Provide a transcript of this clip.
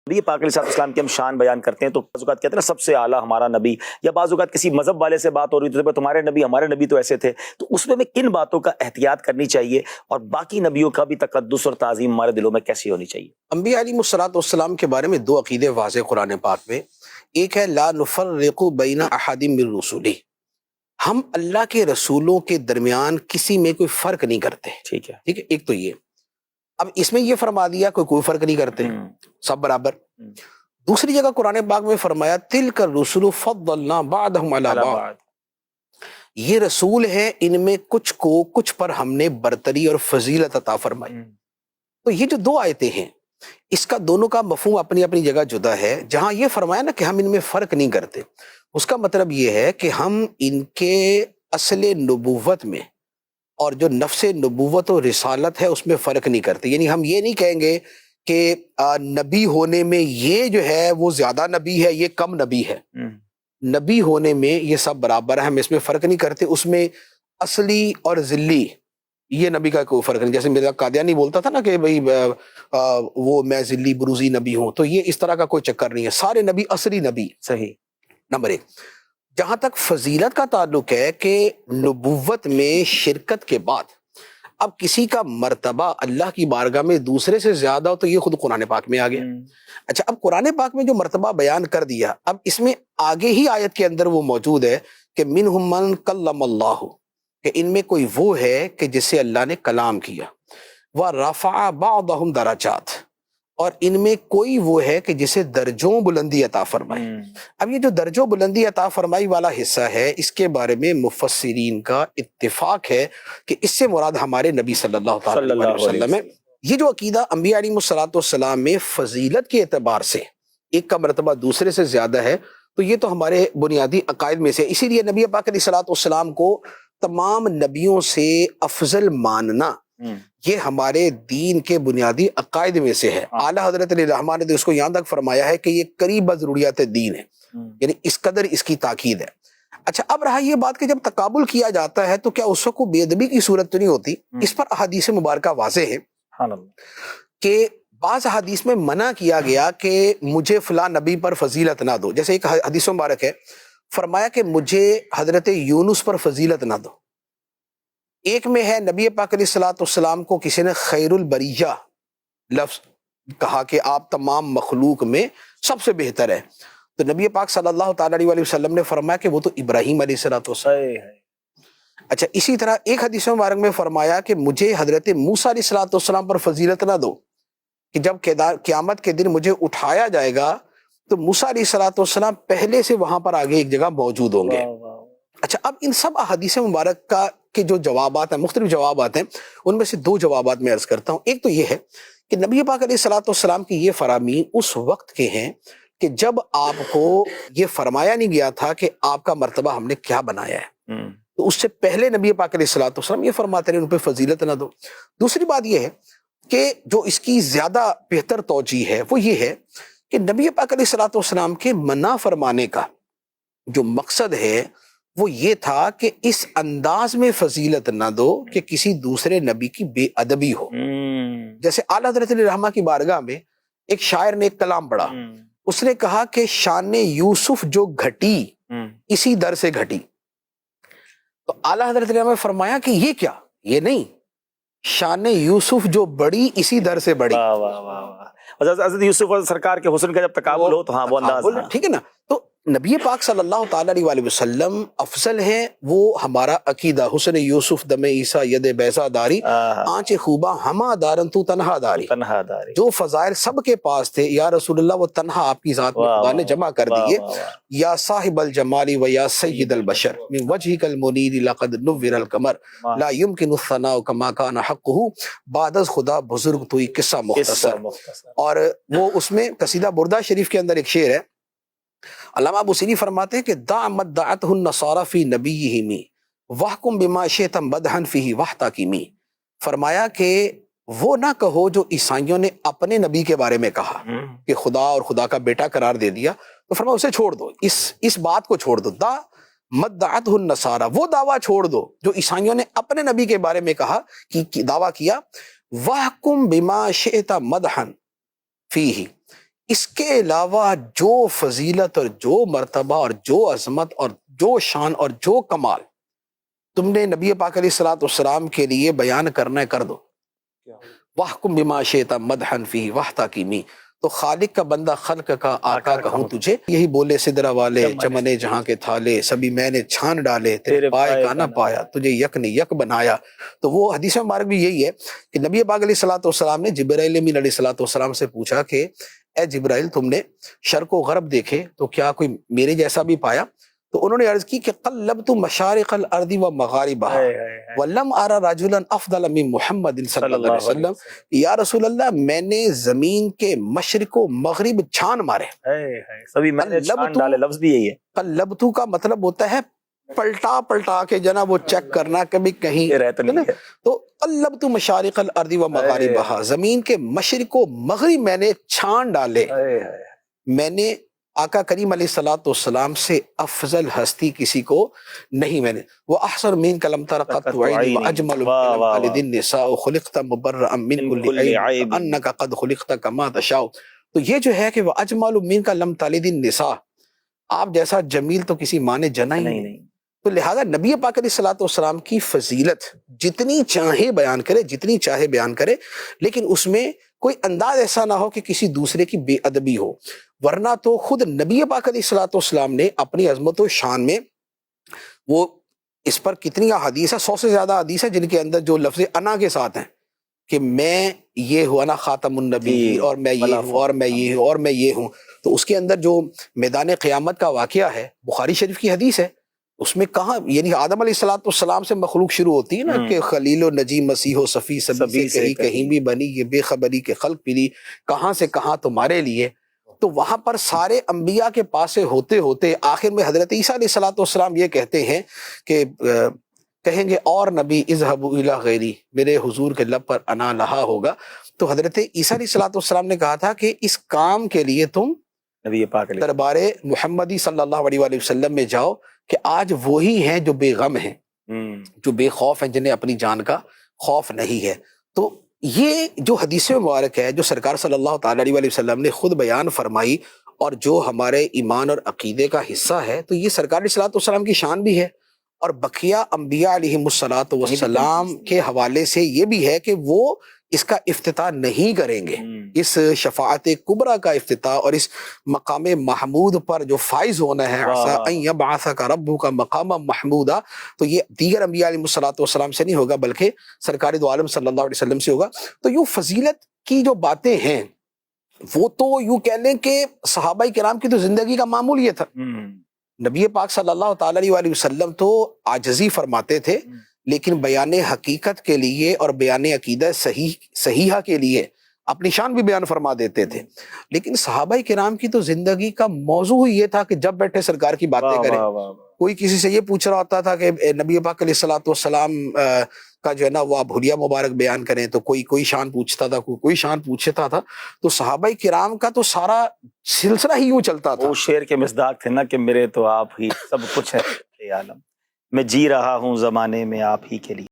نبی پاک علیہ السلام کی ہم شان بیان کرتے ہیں تو بعض اوقات کہتے ہیں نا سب سے اعلیٰ ہمارا نبی، یا بعض اوقات کسی مذہب والے سے بات ہو رہی تو تمہارے نبی ہمارے نبی تو ایسے تھے، تو اس میں کن باتوں کا احتیاط کرنی چاہیے اور باقی نبیوں کا بھی تقدس اور تعظیم ہمارے دلوں میں کیسی ہونی چاہیے؟ انبیاء علیہ الصلوۃ والسلام کے بارے میں دو عقیدے واضح قرآن پاک میں. ایک ہے لا نفرق بین احد من رسلہ، ہم اللہ کے رسولوں کے درمیان کسی میں کوئی فرق نہیں کرتے. ٹھیک ہے. ٹھیک ہے، ایک تو یہ. اب اس میں یہ فرما دیا کوئی فرق نہیں کرتے، سب برابر. دوسری جگہ قرآن پاک میں فرمایا تلک الرسل فضلنا بعضهم علی بعض، یہ رسول ہے ان میں کچھ کو کچھ پر ہم نے برتری اور فضیلت عطا فرمائی. تو یہ جو دو آیتیں ہیں اس کا دونوں کا مفہوم اپنی اپنی جگہ جدا ہے. جہاں یہ فرمایا نا کہ ہم ان میں فرق نہیں کرتے، اس کا مطلب یہ ہے کہ ہم ان کے اصل نبوت میں اور جو نفس نبوت و رسالت ہے اس میں فرق نہیں کرتے. یعنی ہم یہ نہیں کہیں گے کہ نبی ہونے میں یہ جو ہے وہ زیادہ نبی ہے یہ کم نبی ہے. نبی ہونے میں یہ سب برابر ہے، ہم اس میں فرق نہیں کرتے. اس میں اصلی اور ذلی یہ نبی کا کوئی فرق نہیں. جیسے میرا قادیانی بولتا تھا نا کہ بھئی وہ میں ذلی بروزی نبی ہوں، تو یہ اس طرح کا کوئی چکر نہیں ہے، سارے نبی اصلی نبی. صحیح. نمبر ایک. جہاں تک فضیلت کا تعلق ہے کہ نبوت میں شرکت کے بعد اب کسی کا مرتبہ اللہ کی بارگاہ میں دوسرے سے زیادہ ہو تو یہ خود قرآن پاک میں آ گیا. اچھا، اب قرآن پاک میں جو مرتبہ بیان کر دیا، اب اس میں آگے ہی آیت کے اندر وہ موجود ہے کہ منہم من کلم اللہ، کہ ان میں کوئی وہ ہے کہ جس سے اللہ نے کلام کیا. وَرَفَعَ بَعْضَهُمْ دَرَجَاتٍ، اور ان میں کوئی وہ ہے کہ جسے درجوں بلندی عطا فرمائی. اب یہ جو درجوں بلندی عطا فرمائی والا حصہ ہے اس کے بارے میں مفسرین کا اتفاق ہے کہ اس سے مراد ہمارے نبی صلی اللہ تعالی علیہ وسلم ہے. یہ جو عقیدہ انبیاء علیہ الصلوۃ والسلام میں فضیلت کے اعتبار سے ایک کا مرتبہ دوسرے سے زیادہ ہے، تو یہ تو ہمارے بنیادی عقائد میں سے. اسی لیے نبی پاک علیہ الصلوۃ والسلام کو تمام نبیوں سے افضل ماننا یہ ہمارے دین کے بنیادی عقائد میں سے ہے. اعلیٰ حضرت علیہ الرحمٰن نے اس کو یہاں تک فرمایا ہے کہ یہ قریب ضروریات دین ہے، یعنی اس قدر اس کی تاکید ہے. اچھا، اب رہا یہ بات کہ جب تقابل کیا جاتا ہے تو کیا اس کو بے ادبی کی صورت تو نہیں ہوتی؟ اس پر احادیث مبارکہ واضح ہے کہ بعض حدیث میں منع کیا گیا کہ مجھے فلاں نبی پر فضیلت نہ دو. جیسے ایک حدیث مبارک ہے، فرمایا کہ مجھے حضرت یونس پر فضیلت نہ دو. ایک میں ہے نبی پاک علیہ الصلوۃ والسلام کو کسی نے خیر البریہ لفظ کہا کہ آپ تمام مخلوق میں سب سے بہتر ہے، تو نبی پاک صلی اللہ تعالی علیہ وسلم نے فرمایا کہ وہ تو ابراہیم علیہ الصلوۃ والسلام ہے. اچھا، اسی طرح ایک حدیث مبارک میں فرمایا کہ مجھے حضرت موسیٰ علیہ الصلوۃ والسلام پر فضیلت نہ دو کہ جب قیامت کے دن مجھے اٹھایا جائے گا تو موسیٰ علیہ الصلوۃ والسلام پہلے سے وہاں پر آگے ایک جگہ موجود ہوں گے. اچھا، اب ان سب احادیث مبارک کا کے جو جوابات ہیں، مختلف جوابات ہیں، ان میں سے دو جوابات میں عرض کرتا ہوں. ایک تو یہ ہے کہ نبی پاک علیہ الصلوۃ والسلام کی یہ فرامین اس وقت کے ہیں کہ جب آپ کو یہ فرمایا نہیں گیا تھا کہ آپ کا مرتبہ ہم نے کیا بنایا ہے، تو اس سے پہلے نبی پاک علیہ الصلوۃ والسلام یہ فرماتے رہے ان پہ فضیلت نہ دو. دوسری بات یہ ہے کہ جو اس کی زیادہ بہتر توجیہ ہے وہ یہ ہے کہ نبی پاک علیہ الصلوۃ والسلام کے منع فرمانے کا جو مقصد ہے وہ یہ تھا کہ اس انداز میں فضیلت نہ دو کہ کسی دوسرے نبی کی بے ادبی ہو. جیسے اعلیٰ حضرت علیہ الرحمہ کی بارگاہ میں ایک شاعر نے ایک کلام پڑھا، اس نے کہا کہ شان یوسف جو گھٹی اسی در سے گھٹی. تو اعلیٰ حضرت علیہ الرحمہ نے فرمایا کہ یہ کیا، یہ نہیں، شان یوسف جو بڑی اسی در سے بڑی. حضرت یوسف سرکار کے حسن کا جب تقابل ہو تو ہاں وہ انداز، ٹھیک ہے نا. تو نبی پاک صلی اللہ تعالی علیہ وسلم افضل ہیں، وہ ہمارا عقیدہ حسن یوسف دم عیسیٰ ید بیضا داری آنچ خوبہ ہما دارن تو تنہا داری. جو فضائل سب کے پاس تھے یا رسول اللہ وہ تنہا آپ کی ذات میں خدا نے جمع کر دیے. یا صاحب الجمال و یا سید البشر من وجہک المنیر لقد نور القمر لا یمکن الثناء کما کان حقہ بعد از خدا بزرگ توئی قصہ مختصر. اور وہ اس میں قصیدہ بردہ شریف کے اندر ایک شعر ہے، علامہ بوصیری فرماتے ہیں کہ دع مدعتہ النصارى فی نبیہم واحکم بما شئت مدحا فیہ واحتکم. فرمایا کہ وہ نہ کہو جو عیسائیوں نے اپنے نبی کے بارے میں کہا کہ خدا اور خدا کا بیٹا قرار دے دیا، تو فرمایا اسے چھوڑ دو، اس بات کو چھوڑ دو. دع مدعتہ النصارى، وہ دعویٰ چھوڑ دو جو عیسائیوں نے اپنے نبی کے بارے میں کہا کہ دعویٰ کیا. واحکم بما شئت مدحا فیہ، اس کے علاوہ جو فضیلت اور جو مرتبہ اور جو عظمت اور جو شان اور جو کمال تم نے نبی پاک علیہ الصلوۃ والسلام کے لیے بیان کرنا ہے کر دو. وَاحْكُمْ بِمَا شِئْتَ مَدْحًا فِيهِ وَاحْتَكِمِ. تو خالق کا بندہ خلق کا آقا کہوں تجھے. یہی بولے سدرا والے چمنے جہاں کے تھالے سبھی میں نے چھان ڈالے تیرے پائے کا نہ پایا تجھے یک نے یک بنایا. تو وہ حدیث مبارک بھی یہی ہے کہ نبی پاک علیہ الصلوۃ والسلام نے جبرائیل امین علیہ الصلوۃ والسلام سے پوچھا کہ اے جبرائیل تم نے شرق و غرب دیکھے تو کیا کوئی میرے جیسا بھی پایا؟ تو انہوں نے عرض کی کہ قلبت مشارق الارض و مغاربها ولم ارى رجلا افضل من محمد صلی اللہ علیہ وسلم. یا رسول اللہ میں نے زمین کے مشرق و مغرب چھان مارے. سبھی میں نے چھان ڈالے لفظ بھی یہی ہے. قلبتو کا مطلب ہوتا ہے پلٹا پلٹا کے جناب وہ چیک کرنا کبھی کہیں رہتا نہیں ہے. تو قلبت مشارق الارض و مغاربها زمین کے مشرق و مغرب میں نے چھان ڈالے. میں نے آقا کریم علیہ الصلوۃ والسلام سے افضل ہستی کسی کو نہیں میں نے. وَأَحْسَنُ مِنْكَ لَمْ تَرَ قَطُّ عَيْنِي وَأَجْمَلُ مِنْ خَالِدِ النِّسَاءُ خُلِقْتَ مُبَرَّأً مِنْ كُلِّ عَيْبٍ أَنَّكَ قَدْ خُلِقْتَ كَمَا تَشَاءُ. تو یہ جو ہے کہ وَأَجْمَلُ مِنْكَ لَمْ تَلِدِ النِّسَاءُ آپ جیسا جمیل تو کسی ماں نے جنا ہی نہیں. تو لہذا نبی پاک علیہ الصلوۃ والسلام کی فضیلت جتنی چاہے بیان کرے جتنی چاہے بیان کرے لیکن اس میں کوئی انداز ایسا نہ ہو کہ کسی دوسرے کی بے ادبی ہو. ورنہ تو خود نبی پاک علیہ الصلوۃ والسلام نے اپنی عظمت و شان میں وہ اس پر کتنی احادیث ہے 100 سے زیادہ احادیث ہے جن کے اندر جو لفظ انا کے ساتھ ہیں کہ میں یہ ہوں انا خاتم النبی اور میں یہ ہوں اور میں یہ ہوں اور میں یہ ہوں. تو اس کے اندر جو میدان قیامت کا واقعہ ہے بخاری شریف کی حدیث ہے اس میں کہاں یعنی آدم علیہ الصلوۃ والسلام سے مخلوق شروع ہوتی ہے نا کہ خلیل و نجی مسیح و صفی سبھی سے کہیں بھی بنی یہ بے خبری کے خلق پری کہاں سے کہاں تمہارے لیے. تو وہاں پر سارے انبیاء کے پاس سے ہوتے ہوتے آخر میں حضرت عیسیٰ علیہ الصلوۃ والسلام یہ کہتے ہیں کہ کہیں گے اور نبی اذهبوا الی غیری میرے حضور کے لب پر انا لہا ہوگا. تو حضرت عیسیٰ علیہ الصلوۃ والسلام نے کہا تھا کہ اس کام کے لیے تم نبی پاک دربار محمدی صلی اللہ علیہ وآلہ وسلم میں جاؤ کہ آج وہی ہیں جو بے غم ہیں جو بے خوف ہیں جنہیں اپنی جان کا خوف نہیں ہے. تو یہ جو حدیث مبارک ہے جو سرکار صلی اللہ تعالی علیہ وآلہ وسلم نے خود بیان فرمائی اور جو ہمارے ایمان اور عقیدے کا حصہ ہے تو یہ سرکار علیہ الصلوۃ والسلام کی شان بھی ہے. اور بقیہ انبیاء علیہم الصلوۃ والسلام کے حوالے سے یہ بھی ہے کہ وہ اس کا افتتاح نہیں کریں گے. اس شفاعت کبریٰ کا افتتاح اور اس مقام محمود پر جو فائز ہونا ہے عسیٰ ان یبعثک ربک مقاما محمودا تو یہ دیگر انبیاء علیہم الصلوۃ والسلام سے نہیں ہوگا بلکہ سرکار دو عالم صلی اللہ علیہ وسلم سے ہوگا. تو یوں فضیلت کی جو باتیں ہیں وہ تو یوں کہہ لیں کہ صحابہ کرام کی تو زندگی کا معمول یہ تھا. نبی پاک صلی اللہ تعالی علیہ وآلہ وسلم تو عاجزی فرماتے تھے لیکن بیان حقیقت کے لیے اور بیان عقیدہ صحیحہ کے لیے اپنی شان بھی بیان فرما دیتے تھے. لیکن صحابہ کرام کی تو زندگی کا موضوع یہ تھا کہ جب بیٹھے سرکار کی باتیں کریں. کوئی کسی سے یہ پوچھ رہا ہوتا تھا کہ نبی پاک علیہ الصلوۃ والسلام کا جو ہے نا وہ آپ حلیہ مبارک بیان کریں تو کوئی شان پوچھتا تھا کوئی شان پوچھتا تھا. تو صحابہ کرام کا تو سارا سلسلہ ہی یوں چلتا تھا. وہ شعر کے مصداق تھے نا کہ میرے تو آپ ہی سب کچھ ہے عالم میں جی رہا ہوں زمانے میں آپ ہی کے لیے.